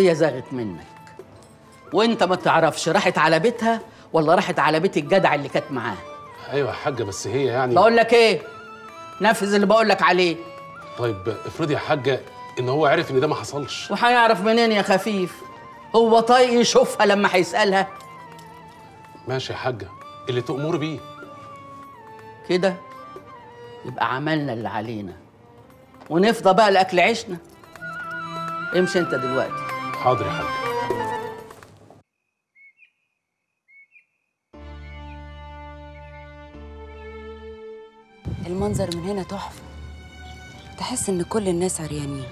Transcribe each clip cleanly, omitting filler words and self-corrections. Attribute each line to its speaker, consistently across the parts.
Speaker 1: هي زاغت منك وانت ما تعرفش راحت على بيتها ولا راحت على بيت الجدع اللي كانت معاه.
Speaker 2: ايوه يا حاجه بس هي يعني
Speaker 1: بقول لك ايه، نفذ اللي بقول لك عليه.
Speaker 2: طيب افرضي يا حاجه ان هو عرف ان ده ما حصلش.
Speaker 1: وهيعرف منين يا خفيف؟ هو طايق يشوفها لما هيسألها؟
Speaker 2: ماشي يا حاجه، اللي تأمر بيه.
Speaker 1: كده يبقى عملنا اللي علينا ونفضى بقى لأكل عيشنا. امشي انت دلوقتي.
Speaker 2: حاضر يا حاجه.
Speaker 3: المنظر من هنا تحفة، تحس إن كل الناس عريانين،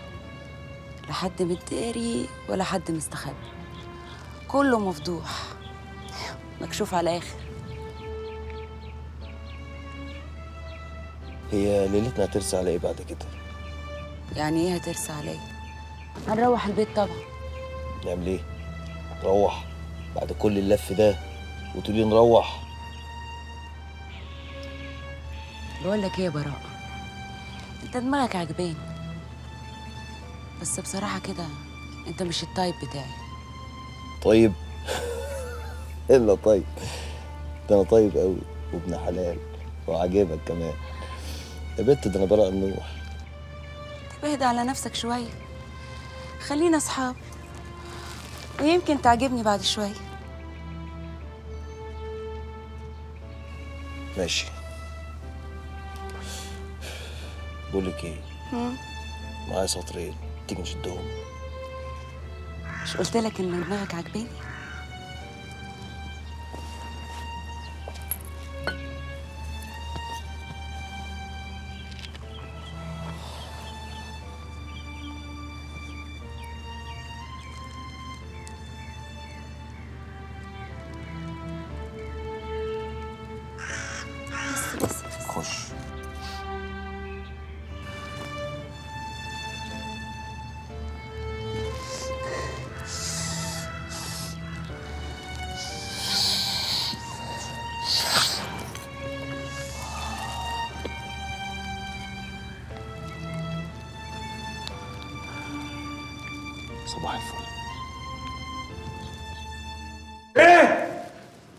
Speaker 3: لا حد متداري ولا حد مستخبي، كله مفضوح مكشوف على الآخر.
Speaker 4: هي ليلتنا هترسى على ايه بعد كده؟
Speaker 3: يعني إيه هترسى عليا؟ هنروح البيت طبعا.
Speaker 4: نعمل ايه؟ نروح بعد كل اللف ده وتقولي نروح؟
Speaker 3: بقول لك ايه يا براءة، انت دماغك عجباني، بس بصراحة كده انت مش التايب بتاعي.
Speaker 4: طيب الا طيب، ده انا طيب قوي وابن حلال وعاجبك كمان يا بنت. ده انا براء النوح.
Speaker 3: تبهد على نفسك شوية، خلينا اصحاب ويمكن تعجبني بعد شوية.
Speaker 4: ماشي. بقولك ايه، معايا سطرين تيجي نشدهم؟
Speaker 3: مش قلت لك ان دماغك عجباني؟ بس
Speaker 4: خش. صباح الفل.
Speaker 5: ايه؟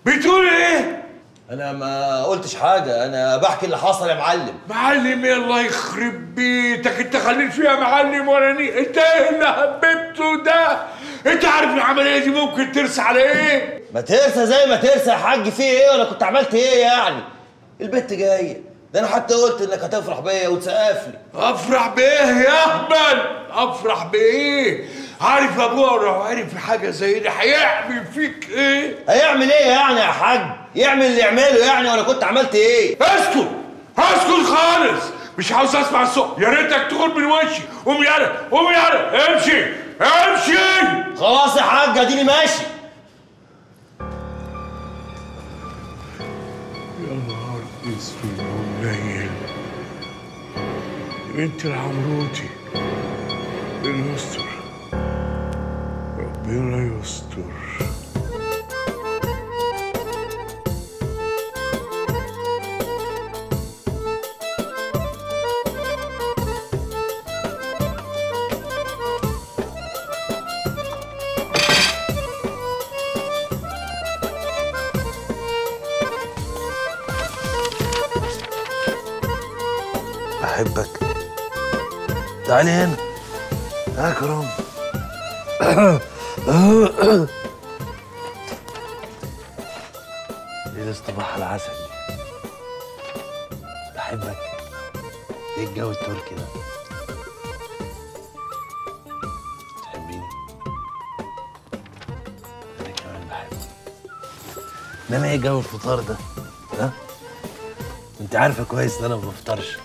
Speaker 5: بتقول ايه؟
Speaker 4: انا ما قلتش حاجه، انا بحكي اللي حصل يا معلم.
Speaker 5: معلم ايه؟ الله يخرب بيتك، انت خليت فيها معلم ولا انت ايه اللي هببته ده؟ انت عارف العمليه دي ممكن ترسى على ايه؟
Speaker 4: ما ترسى زي ما ترسى يا حاج، في ايه ولا كنت عملت ايه يعني؟ البت جايه، ده انا حتى قلت انك هتفرح بيا وتسقف لي.
Speaker 5: افرح بايه يا اهبل؟ افرح بايه؟ عارف ابوها لو عرف حاجه زي دي هيعمل فيك ايه؟
Speaker 4: هيعمل ايه يعني يا حاج؟ يعمل اللي يعمله يعني، ولا كنت عملت ايه؟
Speaker 5: اسكت اسكت خالص، مش عاوز اسمع الصوت، يا ريتك تخرج من وشي. قوم يالا قوم يالا، امشي امشي.
Speaker 4: خلاص يا حاج اديني ماشي.
Speaker 5: يا نهار اسود ومنيل، بنت العمروتي، ربنا يستر ربنا يستر.
Speaker 4: بحبك. تعالي هنا يا كرم. ايه الصباح العسل. بحبك. ايه الجو التركي ده؟ تحبيني؟ انا كمان بحبك. انما ايه جو الفطار ده؟ ها؟ انت عارفه كويس ان انا ما بفطرش.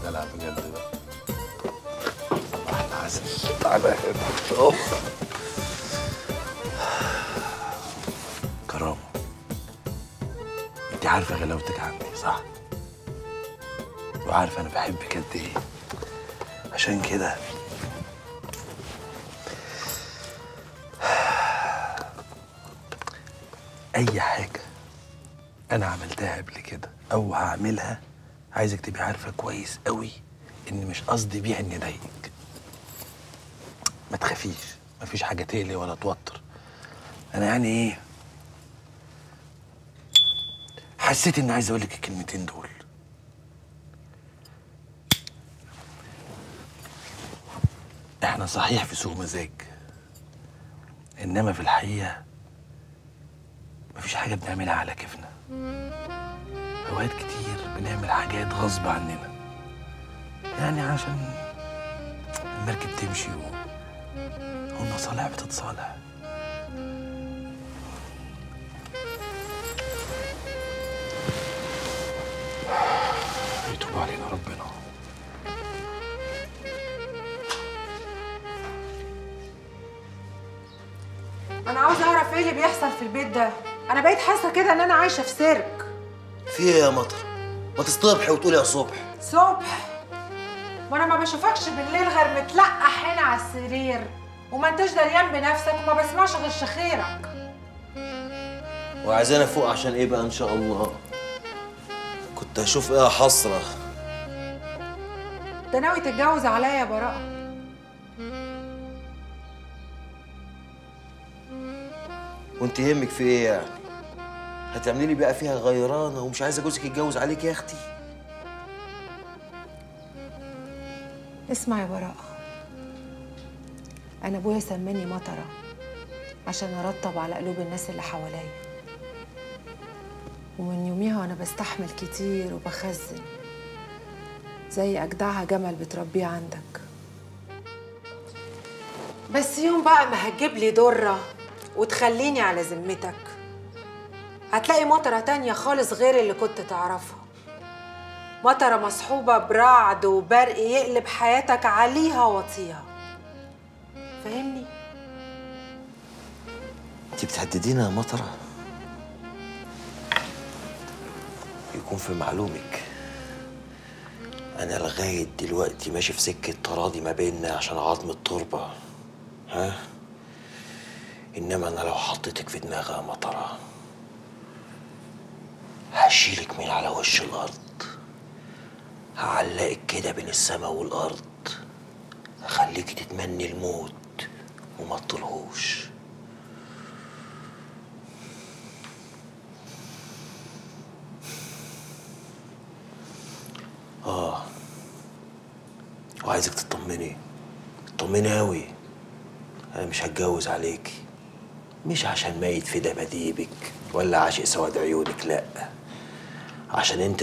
Speaker 4: دلع بجد بقى. صباح العسل. تعالى هنا. كرامة، انت عارفة غلاوتك عندي صح؟ وعارفة انا بحبك قد ايه. عشان كده اي حاجة انا عملتها قبل كده او هعملها
Speaker 6: عايزك تبقي عارفه كويس قوي ان مش قصدي بيها اني اضايقك. ما تخافيش، مفيش حاجه تقلق ولا توتر. انا يعني ايه، حسيت اني عايز اقول لك الكلمتين دول. احنا صحيح في سوء مزاج، انما في الحقيقه مفيش حاجه بنعملها على كيفنا. اوقات كتير بنعمل حاجات غصب عننا، يعني عشان المركب تمشي والمصالح بتتصالح. يتوب علينا ربنا.
Speaker 7: انا عاوزه اعرف ايه اللي بيحصل في البيت ده. انا بقيت حاسه كده ان انا عايشه في سيرك.
Speaker 4: في ايه يا مطر؟ ما تصطبحي وتقولي يا صبح.
Speaker 7: صبح؟ وانا ما بشوفكش بالليل غير متلقح هنا على السرير، وما انتش دريان بنفسك وما بسمعش غير شخيرك.
Speaker 4: وعايزانا فوق عشان ايه بقى ان شاء الله؟ كنت هشوف ايه يا حسره.
Speaker 7: انت ناوي تتجوز عليا يا براءه؟
Speaker 4: وانت يهمك في ايه يعني؟ هتعملي لي بقى فيها غيرانه ومش عايزه جوزك يتجوز عليك يا اختي؟
Speaker 7: اسمع يا براءه، انا ابويا سماني مطره عشان ارطب على قلوب الناس اللي حواليا، ومن يوميها وانا بستحمل كتير وبخزن زي اجدعها جمل بتربيه عندك. بس يوم بقى ما هتجيب لي ضره وتخليني على ذمتك، هتلاقي مطره تانية خالص غير اللي كنت تعرفها. مطره مصحوبه برعد وبرق يقلب حياتك عليها واطيها. فاهمني؟
Speaker 4: انت بتهددينا يا مطره؟ يكون في معلومك انا لغايه دلوقتي ماشي في سكه تراضي ما بيننا عشان عظم التربه، ها؟ انما انا لو حطيتك في دماغي يا مطره هشيلك من على وش الارض، هعلقك كده بين السماء والارض، هخليك تتمني الموت وما تطلهوش. وعايزك تطمني اوي. انا مش هتجوز عليكي، مش عشان ميت في دباديبك ولا عاشق سواد عيونك، لا، عشان انت